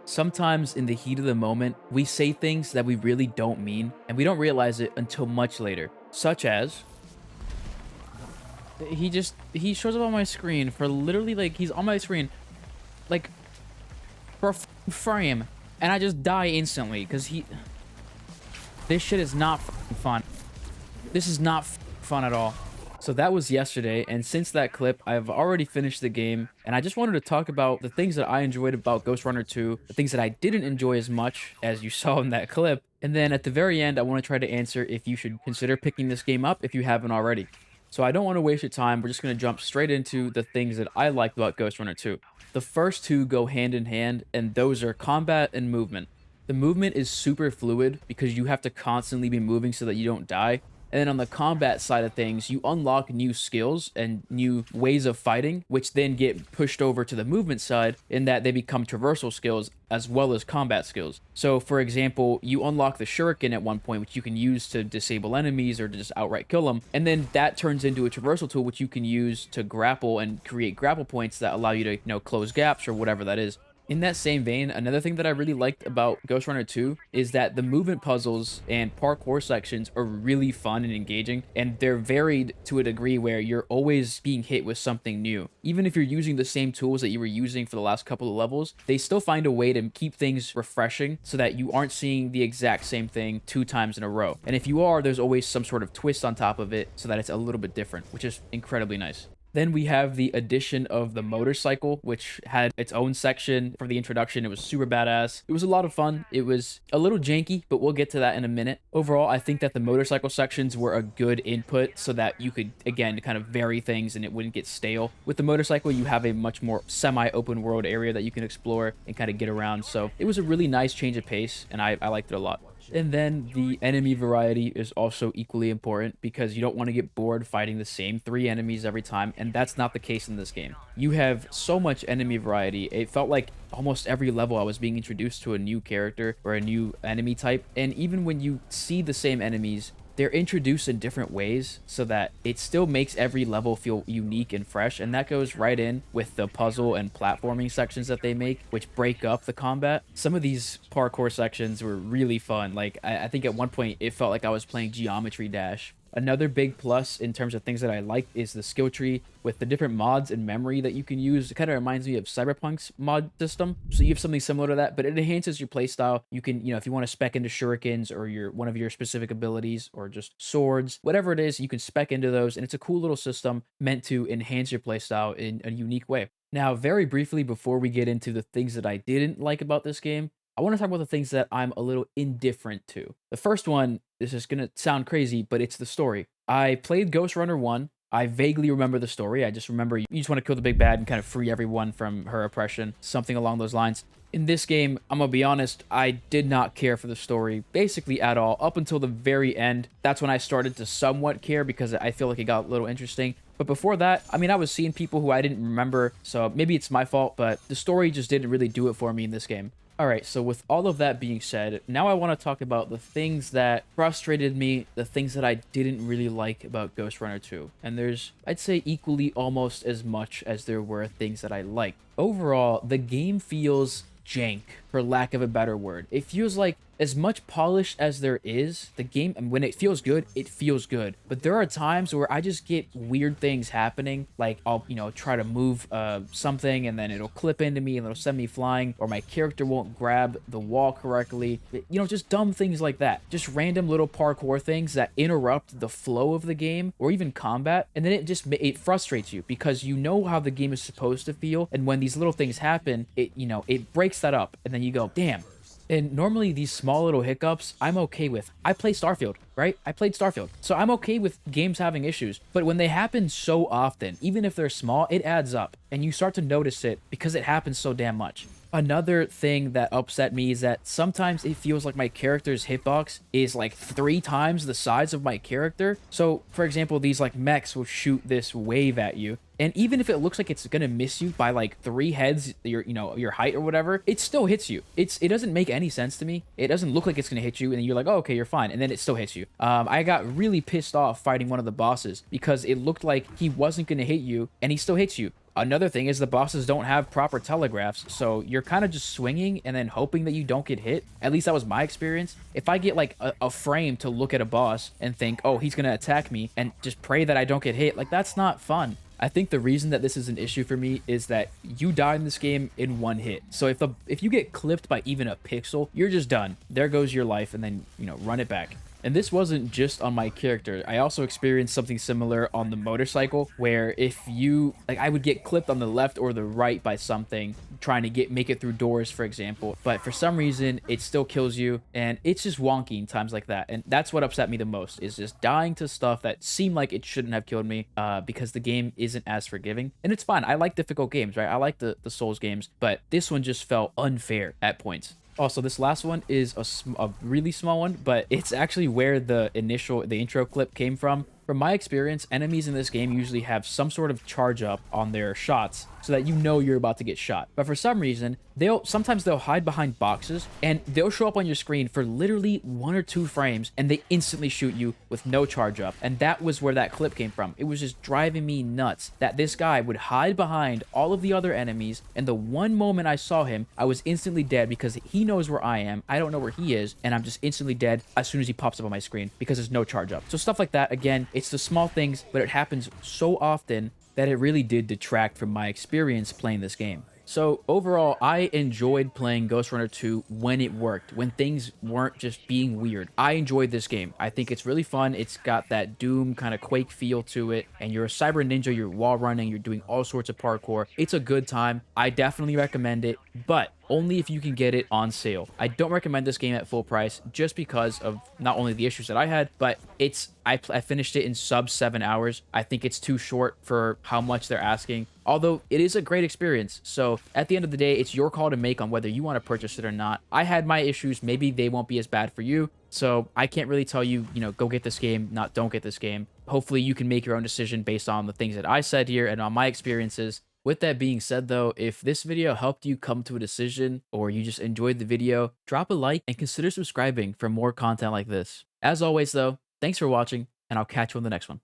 Sometimes in the heat of the moment, we say things that we really don't mean, and we don't realize it until much later. Such as, he shows up on my screen for literally like he's on my screen like for a frame, and I just die instantly because this shit is not fun. This is not fun at all. So that was yesterday, and since that clip, I've already finished the game, and I just wanted to talk about the things that I enjoyed about Ghostrunner 2, the things that I didn't enjoy as much as you saw in that clip, and then at the very end, I want to try to answer if you should consider picking this game up if you haven't already. So I don't want to waste your time, we're just going to jump straight into the things that I liked about Ghostrunner 2. The first two go hand in hand, and those are combat and movement. The movement is super fluid because you have to constantly be moving so that you don't die, and then on the combat side of things, you unlock new skills and new ways of fighting, which then get pushed over to the movement side in that they become traversal skills as well as combat skills. So, for example, you unlock the shuriken at one point, which you can use to disable enemies or to just outright kill them, and then that turns into a traversal tool, which you can use to grapple and create grapple points that allow you to, close gaps or whatever that is. In that same vein, another thing that I really liked about Ghostrunner 2 is that the movement puzzles and parkour sections are really fun and engaging, and they're varied to a degree where you're always being hit with something new. Even if you're using the same tools that you were using for the last couple of levels, they still find a way to keep things refreshing so that you aren't seeing the exact same thing 2 times in a row. And if you are, there's always some sort of twist on top of it so that it's a little bit different, which is incredibly nice. Then we have the addition of the motorcycle, which had its own section for the introduction. It was super badass. It was a lot of fun. It was a little janky, but we'll get to that in a minute. Overall, I think that the motorcycle sections were a good input so that you could, again, kind of vary things and it wouldn't get stale. With the motorcycle, you have a much more semi-open world area that you can explore and kind of get around. So it was a really nice change of pace, and I liked it a lot. And then the enemy variety is also equally important because you don't want to get bored fighting the same 3 enemies every time, and that's not the case in this game. You have so much enemy variety. It felt like almost every level I was being introduced to a new character or a new enemy type, and even when you see the same enemies, they're introduced in different ways so that it still makes every level feel unique and fresh, and that goes right in with the puzzle and platforming sections that they make, which break up the combat. Some of these parkour sections were really fun. Like, I think at one point it felt like I was playing Geometry Dash. Another big plus in terms of things that I liked is the skill tree with the different mods and memory that you can use. It kind of reminds me of Cyberpunk's mod system. So you have something similar to that, but it enhances your playstyle. You can, if you want to spec into shurikens or one of your specific abilities or just swords, whatever it is, you can spec into those. And it's a cool little system meant to enhance your playstyle in a unique way. Now, very briefly, before we get into the things that I didn't like about this game, I want to talk about the things that I'm a little indifferent to. The first one, this is going to sound crazy, but it's the story. I played Ghostrunner 1. I vaguely remember the story. I just remember you just want to kill the big bad and kind of free everyone from her oppression, something along those lines. In this game, I'm gonna be honest, I did not care for the story basically at all up until the very end. That's when I started to somewhat care because I feel like it got a little interesting. But before that, I mean, I was seeing people who I didn't remember, so maybe it's my fault, but the story just didn't really do it for me in this game. Alright, so with all of that being said, now I want to talk about the things that frustrated me, the things that I didn't really like about Ghostrunner 2. And there's, I'd say, equally almost as much as there were things that I liked. Overall, the game feels jank, for lack of a better word. It feels like as much polish as there is, the game, and when it feels good, it feels good. But there are times where I just get weird things happening, like I'll, try to move something and then it'll clip into me and it'll send me flying, or my character won't grab the wall correctly. Just dumb things like that. Just random little parkour things that interrupt the flow of the game or even combat, and then it frustrates you because you know how the game is supposed to feel, and when these little things happen, it breaks that up, and then you go, damn. And normally these small little hiccups, I'm okay with. I play Starfield, right? I played Starfield. So I'm okay with games having issues. But when they happen so often, even if they're small, it adds up. And you start to notice it because it happens so damn much. Another thing that upset me is that sometimes it feels like my character's hitbox is like 3 times the size of my character. So, for example, these like mechs will shoot this wave at you, and even if it looks like it's gonna miss you by like 3 heads, your height or whatever, it still hits you. It doesn't make any sense to me. It doesn't look like it's gonna hit you, and then you're like, oh, okay, you're fine, and then it still hits you. I got really pissed off fighting one of the bosses because it looked like he wasn't gonna hit you, and he still hits you. Another thing is the bosses don't have proper telegraphs, so you're kind of just swinging and then hoping that you don't get hit. At least that was my experience. If I get like a frame to look at a boss and think, oh, he's gonna attack me, and just pray that I don't get hit, like that's not fun. I think the reason that this is an issue for me is that you die in this game in one hit. So if you get clipped by even a pixel, you're just done. There goes your life, and then, you know, run it back. And this wasn't just on my character. I also experienced something similar on the motorcycle, where if you, like, I would get clipped on the left or the right by something trying to make it through doors, for example. But for some reason, it still kills you, and it's just wonky in times like that. And that's what upset me the most, is just dying to stuff that seemed like it shouldn't have killed me, because the game isn't as forgiving. And it's fine. I like difficult games, right? I like the Souls games, but this one just felt unfair at points. Also, this last one is a really small one, but it's actually where the intro clip came from. From my experience, enemies in this game usually have some sort of charge up on their shots so that you know you're about to get shot. But for some reason, sometimes they'll hide behind boxes and they'll show up on your screen for literally 1 or 2 frames and they instantly shoot you with no charge up. And that was where that clip came from. It was just driving me nuts that this guy would hide behind all of the other enemies, and the one moment I saw him, I was instantly dead because he knows where I am. I don't know where he is, and I'm just instantly dead as soon as he pops up on my screen because there's no charge up. So stuff like that, again, it's the small things, but it happens so often that it really did detract from my experience playing this game. So overall, I enjoyed playing Ghostrunner 2 when it worked, when things weren't just being weird. I enjoyed this game. I think it's really fun. It's got that Doom kind of Quake feel to it, and you're a cyber ninja, you're wall running, you're doing all sorts of parkour. It's a good time. I definitely recommend it, but only if you can get it on sale. I don't recommend this game at full price just because of not only the issues that I had, but I finished it in sub 7 hours. I think it's too short for how much they're asking, although it is a great experience. So at the end of the day, it's your call to make on whether you want to purchase it or not. I had my issues. Maybe they won't be as bad for you. So I can't really tell you, go get this game, not don't get this game. Hopefully you can make your own decision based on the things that I said here and on my experiences. With that being said, though, if this video helped you come to a decision or you just enjoyed the video, drop a like and consider subscribing for more content like this. As always, though, thanks for watching, and I'll catch you on the next one.